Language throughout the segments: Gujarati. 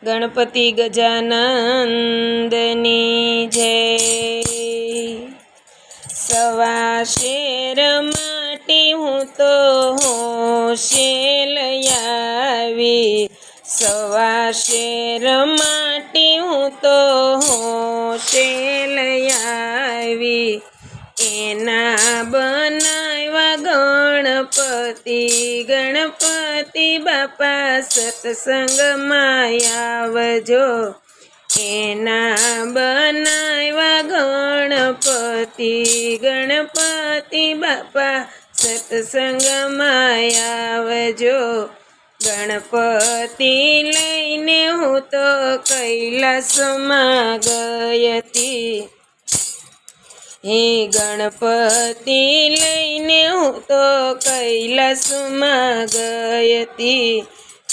ગણપતિ ગજાનંદની જય। સવા શેર માટી હું તો હોશે લઈ આવી, સવા શેર માટી હું તો હોશે લઈ આવી, એના બનાવ્યા ગણપતિ બાપા સત્સંગમાં આવજો, એના બનાવ્યા ગણપતિ બાપા સત્સંગમાં આવજો। ગણપતિ લઈને હું તો કૈલાસમાં ગઈ હતી, હે ગણપતિ લઈને હું તો કૈલાસમાં ગઈ હતી,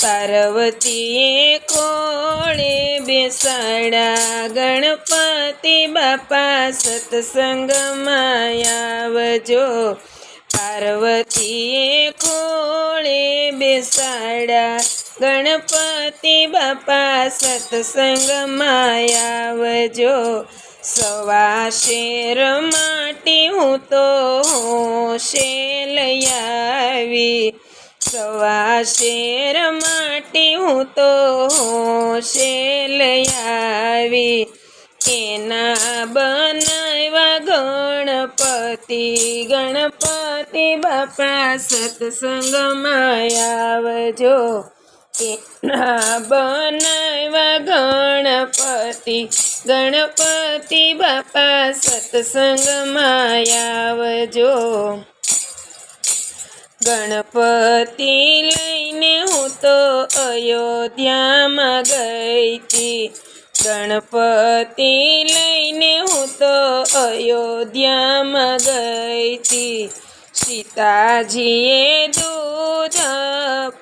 પાર્વતીએ કોળે બેસાડ્યા ગણપતિ બાપા સત્સંગમાં આવજો, પાર્વતીએ કોળે બેસાડ્યા ગણપતિ બાપા સત્સંગમાં આવજો। સવા શેર માટી હું તો હોશે લઈ આવી, સવા શેર માટી હું તો હોશે લઈ આવી, એના બનાવ્યા ગણપતિ બાપા સત્સંગમાં આવજો, એના બનાવ્યા ગણપતિ બાપા સત્સંગમાં આવજો। ગણપતિ લઈને હું તો અયોધ્યામાં ગઈ હતી, ગણપતિ લઈને હું તો અયોધ્યામાં ગઈ હતી, સીતાજીએ દૂધ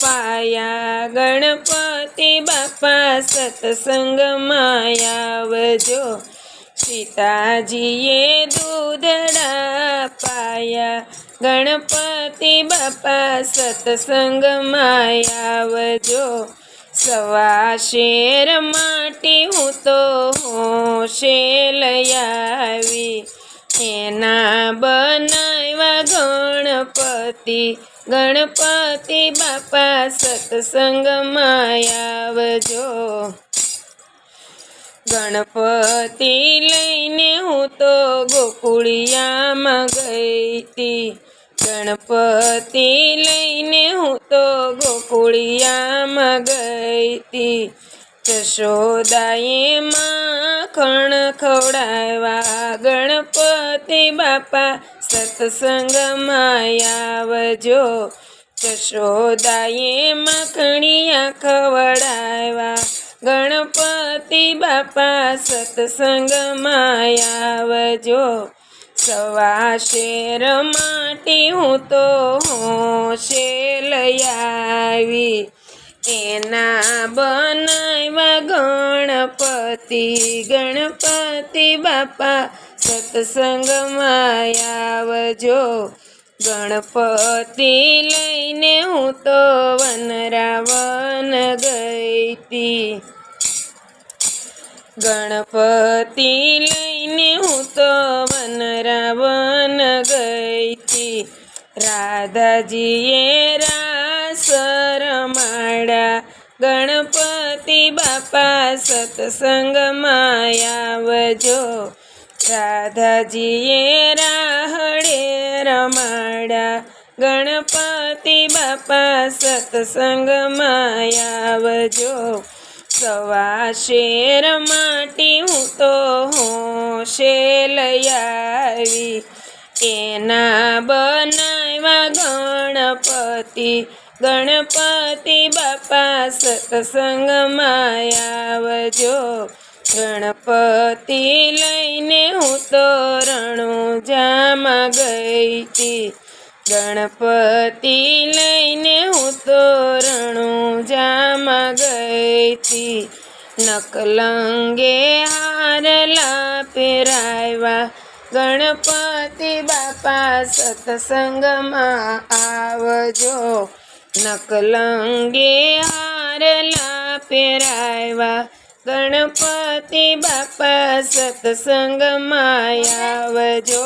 પાયા ગણપતિ બાપા સત્સંગમાં આવજો, સીતાજીએ દૂધડા પાયા ગણપતિ બાપા સત્સંગમાં આવજો। સવા શેર માટી હું તો હોશે લઈ આવી, એના બનાવ્યા ગણપતિ બાપા સત્સંગમાં આવજો। ગણપતિ લઈને હું તો ગોકુળિયામાં ગઈ હતી, ગણપતિ લઈને હું તો ગોકુળિયામાં ગઈ હતી, જશોદાએ માખણ ખવડાવ્યા ગણપતિ બાપા સત્સંગમાં આવજો, જશોદાએ માખણિયા ખવડાવ્યા ગણપતિ બાપા સત્સંગમાં આવજો। સવા શેર માટી હું તો હોશે લઈ આવી, એના બનાવ્યા ગણપતિ બાપા સત્સંગમાં આવજો। ગણપતિ લઈને હું તો વનરાવન ગઈ હતી, ગણપતિ લઈને હું તો વનરાવન ગઈ હતી, રાધાજીએ રાસ રમાડ્યા ગણપતિ બાપા સત્સંગમાં આવજો, રાધાજીએ રાહડે રમાડ્યા ગણપતિ બાપા સત્સંગમાં આવજો। સવા શેર માટી હું તો હોશે લઈ આવી, એના બનાવ્યા ગણપતિ બાપા સત્સંગમાં આવજો। ગણપતિ લઈને હું તો રણુજામાં ગઈ હતી, ગણપતિ લઈને હું તો રણુજામાં ગઈ હતી, નકલંગે હારલા પહેરાવ્યા ગણપતિ બાપા સત્સંગમાં આવજો, નકલંગે હારલા પેરાવ્યા ગણપતિ બાપા સત્સંગમાં આવજો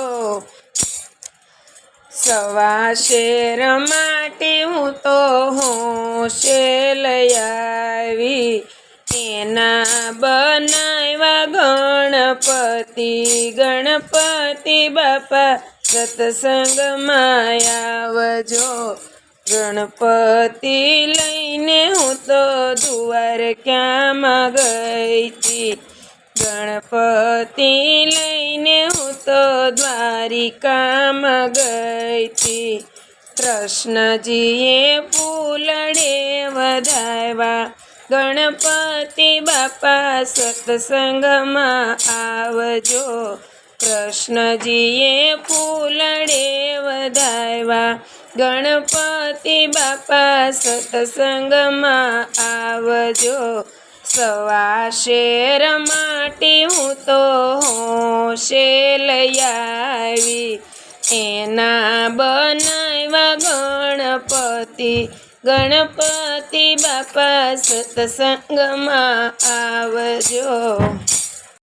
સવા શેર માટે હું તો હોશે લઈ આવી એના બનાવ્યા ગણપતિ બાપા સત્સંગમાં આવજો ગણપતિ લઈને હું તો દ્વારકામાં ગઈ હતી ગણપતિ લઈને હું તો દ્વારિકામાં ગઈ હતી કૃષ્ણજીએ ફૂલડે વધાવ્યા ગણપતિ બાપા સત્સંગમાં આવજો કૃષ્ણજીએ ફૂલડે વધાવ્યા ગણપતિ બાપા સત્સંગમાં આવજો સવા શેર માટે હું તો હોશે લઈ આવી એના બનાવ્યા ગણપતિ બાપા સત્સંગમાં આવજો।